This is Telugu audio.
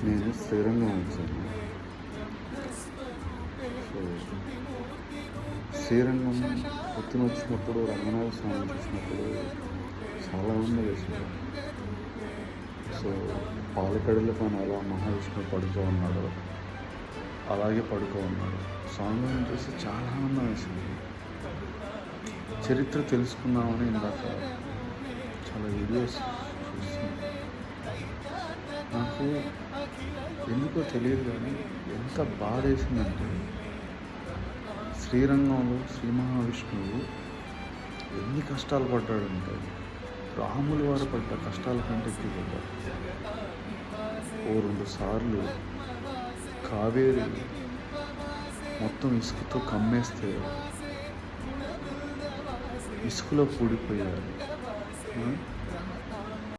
నేను శ్రీరంగం వచ్చాను. సో శ్రీరంగం పొద్దున వచ్చినప్పుడు రంగనాథ స్వామి చూసినప్పుడు చాలా ఉంది వేసారు. సో పాలకడల పైన ఎలా మహావిష్ణువు పడుకో ఉన్నాడు అలాగే పడుకో ఉన్నాడు. స్వామిని చూసి చాలా ఆనందం వేసింది. చరిత్ర తెలుసుకుందామని ఇందాక చాలా వీడియోస్ చూస్తున్నాను. నాకు ఎందుకో తెలియదు కానీ ఎంత బాధ వేసిందంటే శ్రీరంగంలో శ్రీ మహావిష్ణువు ఎన్ని కష్టాలు పడ్డాడంటే రాములు వారు పడ్డ కష్టాల కంటే ఎక్కువ పడ్డాడు. ఓ 2 సార్లు కావేరి మొత్తం ఇసుకతో కమ్మేస్తే ఇసుకలో కూడిపోయారు.